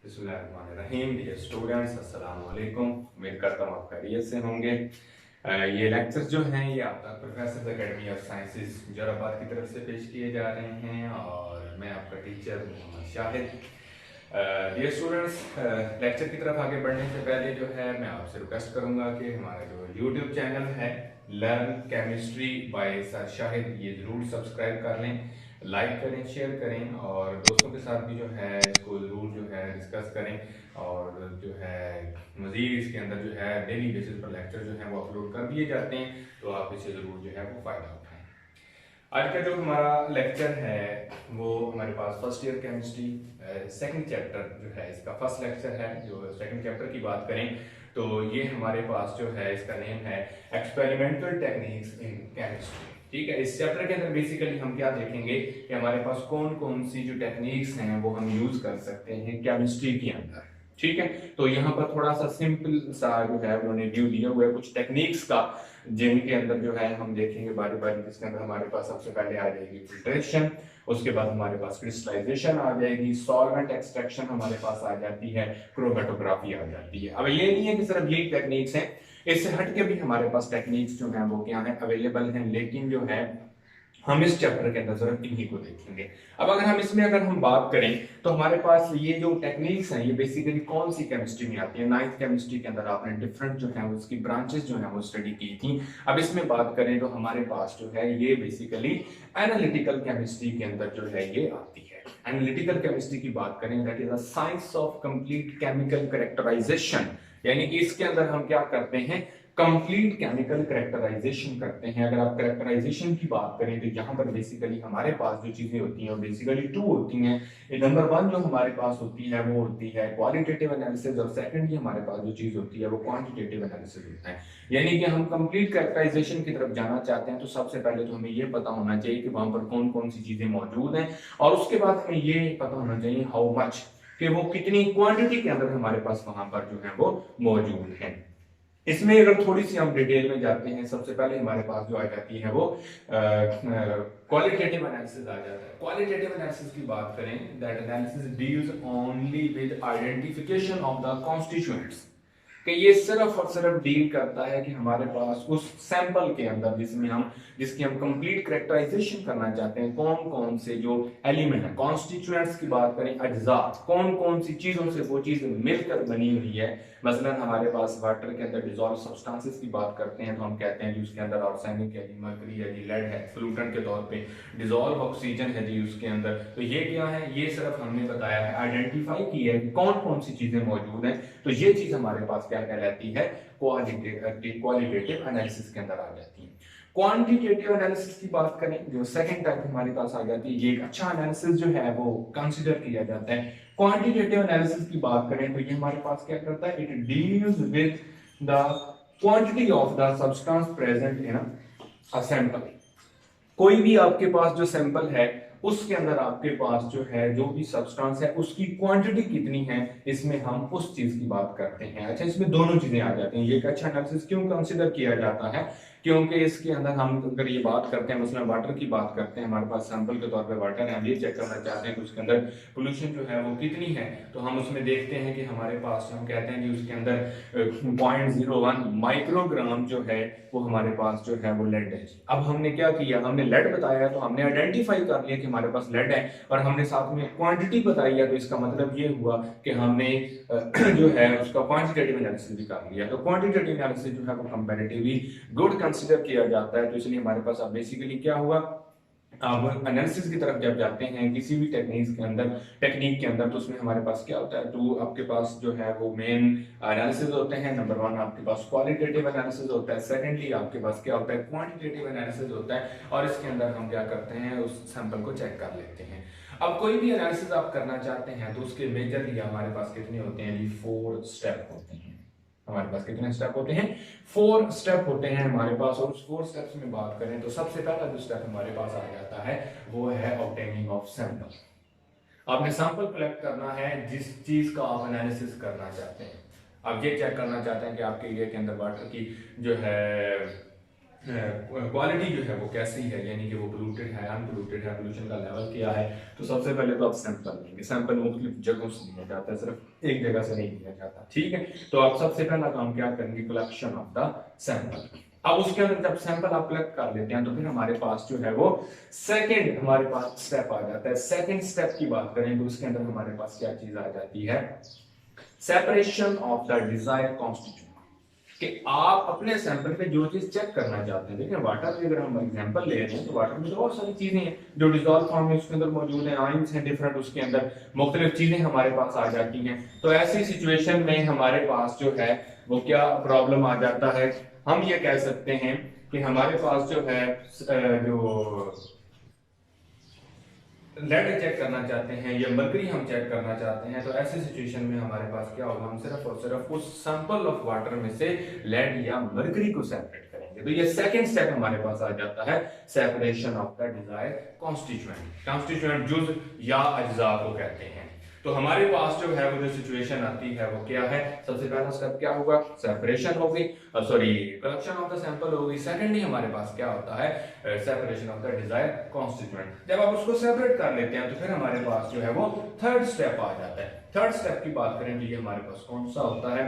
बिस्मिल्लाहिर्रहमानिर्रहीम। Dear students, अस्सलाम वालेकुम। उम्मीद करता हूँ आप खैरियत से होंगे। ये लेक्चर्स जो हैं ये आपका professor academy of sciences Jauharabad की तरफ से पेश किए जा रहे हैं और मैं आपका teacher Mohammad Shahid. Dear students, lecture की तरफ आगे बढ़ने से पहले जो है मैं आपसे रिक्वेस्ट करूंगा कि हमारा जो यूट्यूब चैनल है learn chemistry bye sir Shahid, ये ज़रूर सब्सक्राइब कर लें, लाइक करें, शेयर करें और दोस्तों के साथ भी जो है इसको ज़रूर जो है डिस्कस करें। और जो है मज़ीद इसके अंदर जो है डेली बेसिस पर लेक्चर जो है वो अपलोड कर दिए जाते हैं, तो आप इससे ज़रूर जो है वो फ़ायदा उठाएं। आज का जो हमारा लेक्चर है वो हमारे पास first year chemistry second chapter जो है इसका फर्स्ट लेक्चर है। जो सेकंड चैप्टर की बात करें तो ये हमारे पास जो है इसका नेम है एक्सपेरिमेंटल टेक्निक्स इन केमिस्ट्री। ठीक है, इस चैप्टर के अंदर बेसिकली हम क्या देखेंगे कि हमारे पास कौन कौन सी जो टेक्निक्स हैं वो हम यूज कर सकते हैं केमिस्ट्री के अंदर। ठीक है, तो यहाँ पर थोड़ा सा सिंपल सा जो है उन्होंने व्यू दिया हुआ है कुछ टेक्निक्स का, जिनके अंदर जो है हम देखेंगे बारी बारी। जिसके अंदर हमारे पास सबसे पहले आ जाएगी फिल्ट्रेशन, उसके बाद हमारे पास क्रिस्टलाइजेशन आ जाएगी, सॉल्वेंट एक्सट्रैक्शन हमारे पास आ जाती है, क्रोमेटोग्राफी आ जाती है। अब ये नहीं है कि सिर्फ यही टेक्निक्स हैं, इससे हटके भी हमारे पास टेक्निक्स जो हैं वो क्या है अवेलेबल हैं, लेकिन जो है हम इस चैप्टर के अंदर सिर्फ इन्हीं को देखेंगे। अब अगर हम बात करें तो हमारे पास ये जो टेक्निक्स हैं ये बेसिकली कौन सी केमिस्ट्री में आती है। नाइन्थ केमिस्ट्री के अंदर आपने डिफरेंट जो है उसकी ब्रांचेस जो है वो स्टडी की थी। अब इसमें बात करें तो हमारे पास जो है ये बेसिकली एनालिटिकल केमिस्ट्री के अंदर जो है ये आती है। एनालिटिकल केमिस्ट्री की बात करें that is a science of complete chemical characterisation, यानी कि इसके अंदर हम क्या करते हैं कंप्लीट केमिकल करेक्टराइजेशन करते हैं। अगर आप करेक्टराइजेशन की बात करें तो यहाँ पर बेसिकली हमारे पास जो चीजें होती हैं बेसिकली टू होती हैं। नंबर वन जो हमारे पास होती है वो होती है क्वालिटेटिव एनालिसिस, और सेकंडली हमारे पास जो चीज होती है वो क्वांटिटेटिव एनालिसिस होता है। यानी कि हम कंप्लीट करेक्टराइजेशन की तरफ जाना चाहते हैं तो सबसे पहले तो हमें ये पता होना चाहिए कि वहां पर कौन कौन सी चीजें मौजूद हैं, और उसके बाद हमें ये पता होना चाहिए हाउ मच, कि वो कितनी क्वांटिटी के अंदर हमारे पास वहां पर जो है वो मौजूद है। इसमें अगर थोड़ी सी हम डिटेल में जाते हैं, सबसे पहले हमारे पास जो आ जाती है वो क्वालिटेटिव एनालिसिस आ जाता है। क्वालिटेटिव एनालिसिस की बात करें that analysis deals only with identification of the constituents, कि ये सिर्फ और सिर्फ डील करता है कि हमारे पास उस सैंपल के अंदर जिसकी हम कंप्लीट करेक्टराइजेशन करना चाहते हैं कौन कौन से जो एलिमेंट है, कॉन्स्टिट्यूएंट्स की बात करें, अज्जा कौन कौन सी चीजों से वो चीज मिलकर बनी हुई है। मसलन हमारे पास वाटर के अंदर डिजॉल्व सब्सटेंसेस की बात करते हैं तो हम कहते हैं कि उसके अंदर आर्सेनिक है जी, मरकरी है जी, लेड है, फ्लूटेंट के तौर पे डिजॉल्व ऑक्सीजन है जी उसके अंदर। तो ये क्या है, ये सिर्फ हमने बताया है, आइडेंटिफाई की है कि कौन कौन सी चीजें मौजूद हैं। तो ये चीज हमारे पास क्या कहलाती है, क्वालिटेटिव एनालिसिस के अंदर आ जाती है। क्वांटिटेटिव एनालिसिस की बात करें जो सेकंड टाइप हमारे पास आ जाती है, ये एक अच्छा एनालिसिस जो है वो कंसीडर किया जाता है। क्वांटिटेटिव एनालिसिस की बात करें तो ये हमारे पास क्या करता है, it deals with the quantity of the substance present in a sample. कोई भी आपके पास जो सैंपल है उसके अंदर आपके पास जो है जो भी सब्सटेंस है उसकी क्वांटिटी कितनी है, इसमें हम उस चीज की बात करते हैं। अच्छा, इसमें दोनों चीजें आ जाती हैं। ये एक अच्छा एनालिसिस क्यों कंसीडर किया जाता है, क्योंकि इसके अंदर हम अगर ये बात करते हैं मसलन वाटर की बात करते हैं, हमारे पास सैंपल के तौर पे वाटर है, हम ये चेक करना चाहते हैं कि उसके अंदर पोल्यूशन जो है वो कितनी है, तो हम उसमें देखते हैं कि हमारे पास हम कहते हैं कि उसके अंदर 0.01 माइक्रोग्राम जो है वो हमारे पास जो है वो लेड है। अब हमने क्या किया, हमने लेड बताया तो हमने आइडेंटिफाई कर लिया कि हमारे पास लेड है, और हमने साथ में क्वांटिटी बताई है, तो इसका मतलब ये हुआ कि हमने जो है उसका क्वांटिटेटिव एनालिसिस भी कर लिया। तो क्वांटिटेटिव एनालिसिस जो है वो कंपैरेटिवली गुड कंसीडर किया जाता है। तो इसलिए हमारे पास अब बेसिकली क्या हुआ, अब एनालिसिस की तरफ जब जाते हैं किसी भी टेक्निक के अंदर तो उसमें हमारे पास क्या होता है, तो आपके पास जो है वो मेन एनालिसिस होते हैं। नंबर वन आपके पास क्वालिटेटिव एनालिसिस होता है, सेकेंडली आपके पास क्या होता है क्वांटिटेटिव एनालिसिस होता है, और इसके अंदर हम क्या करते हैं उस सैंपल को चेक कर लेते हैं। अब कोई भी एनालिसिस आप करना चाहते हैं तो उसके मेजरली हमारे पास कितने होते हैं जी, 4 स्टेप होते हैं। हमारे पास कितने स्टेप होते हैं, 4 स्टेप होते हैं हमारे पास। और उस 4 स्टेप्स में बात करें तो सबसे पहला जो स्टेप हमारे पास आ जाता है वो है ऑब्टेनिंग ऑफ सैंपल। आपने सैंपल कलेक्ट करना है जिस चीज का आप एनालिसिस करना चाहते हैं। आप ये चेक करना चाहते हैं कि आपके एरिया के अंदर वाटर की जो है क्वालिटी जो है वो कैसी है, यानी कि वो पोल्यूटेड है, अनपोल्यूटेड है, पोल्यूशन का लेवल क्या है। तो सबसे पहले तो आप सैंपल लेंगे। सैंपल मुख्तलिफ जगहों से लिया जाता है, सिर्फ एक जगह से नहीं लिया जाता, ठीक है। तो आप सबसे पहला काम क्या करेंगे, कलेक्शन ऑफ द सैंपल। अब उसके अंदर जब सैंपल आप कलेक्ट कर लेते हैं तो फिर हमारे पास जो है वो सेकंड हमारे पास स्टेप आ जाता है। सेकंड स्टेप की बात करें तो उसके अंदर हमारे पास क्या चीज आ जाती है, separation of the desired constituent. कि आप अपने सैंपल पे जो चीज चेक करना चाहते हैं, देखिए वाटर में अगर हम एग्जांपल ले रहे हैं तो वाटर में तो बहुत सारी चीजें हैं जो डिजॉल्व फॉर्म में उसके अंदर मौजूद है, आयंस हैं डिफरेंट, उसके अंदर मुख्तलिफ चीजें हमारे पास आ जाती हैं। तो ऐसी सिचुएशन में हमारे पास जो है वो क्या प्रॉब्लम आ जाता है, हम ये कह सकते हैं कि हमारे पास जो है जो लेड चेक करना चाहते हैं या मरकरी हम चेक करना चाहते हैं, तो ऐसी सिचुएशन में हमारे पास क्या होगा, हम सिर्फ और सिर्फ उस सैंपल ऑफ वाटर में से लेड या मरकरी को सेपरेट करेंगे। तो ये सेकंड स्टेप हमारे पास आ जाता है, separation of the desired constituent. Constituent जुज या अज्जा को कहते हैं। तो हमारे पास जो है वो जो सिचुएशन आती है वो क्या है, सबसे पहला स्टेप क्या होगा, सेपरेशन होगी, sorry collection of the sample होगी। सेकंडली हमारे पास क्या होता है, separation of the desired constituent. जब आप उसको सेपरेट कर लेते हैं तो फिर हमारे पास जो है वो थर्ड स्टेप आ जाता है। थर्ड स्टेप की बात करें तो ये हमारे पास कौन सा होता है,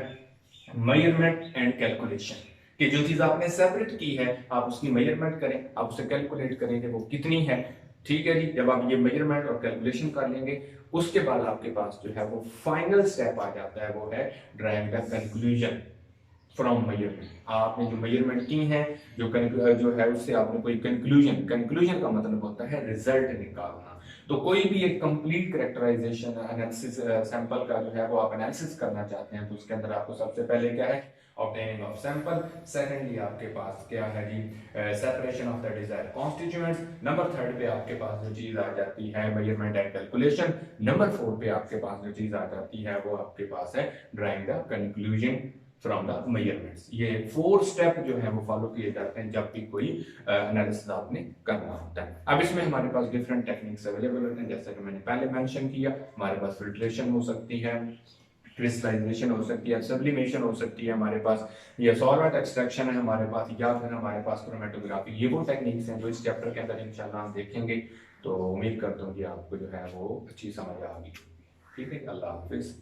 मेजरमेंट एंड कैलकुलेशन। कि जो चीज आपने सेपरेट की है आप उसकी मेजरमेंट करें, आप उसे कैलकुलेट करें कि वो कितनी है, ठीक है जी। जब आप ये मेजरमेंट और कैलकुलेशन कर लेंगे उसके बाद आपके पास जो है वो फाइनल स्टेप आ जाता है, वो है drawing the conclusion from measurement. आपने जो मेजरमेंट की है, जो है उससे आपने कोई कंक्लूजन, कंक्लूजन का मतलब होता है रिजल्ट निकालना। तो कोई भी एक कंप्लीट कैरेक्टराइजेशन एनालिसिस सैंपल का जो है वो आप एनालिसिस करना चाहते हैं तो उसके अंदर आपको सबसे पहले क्या है, ऑब्टेनिंग ऑफ सैंपल। सेकेंडली आपके पास क्या है जी, separation of the desired constituents. Number third पे आपके पास जो चीज आ जाती है measurement and calculation. Number four पे आपके पास जो चीज आ जाती है वो आपके पास है drawing the conclusion from the measurements. ये 4 स्टेप जो है वो फॉलो किए जाते हैं जब भी कोई एनालिसिस आपने करना होता है। अब इसमें हमारे पास डिफरेंट टेक्निक्स अवेलेबल होते हैं, जैसा कि मैंने पहले मेंशन किया। हमारे पास फिल्ट्रेशन हो सकती है, क्रिस्टलाइजेशन हो सकती है, सब्लिमेशन हो सकती है हमारे पास, या सॉल्वेंट एक्सट्रैक्शन है हमारे पास, या फिर हमारे पास क्रोमेटोग्राफी। ये वो टेक्निक्स हैं जो इस चैप्टर के अंदर इंशाल्लाह हम देखेंगे। तो उम्मीद करता हूँ कि आपको जो है वो अच्छी समझ आ गई। ठीक है, अल्लाह हाफिज।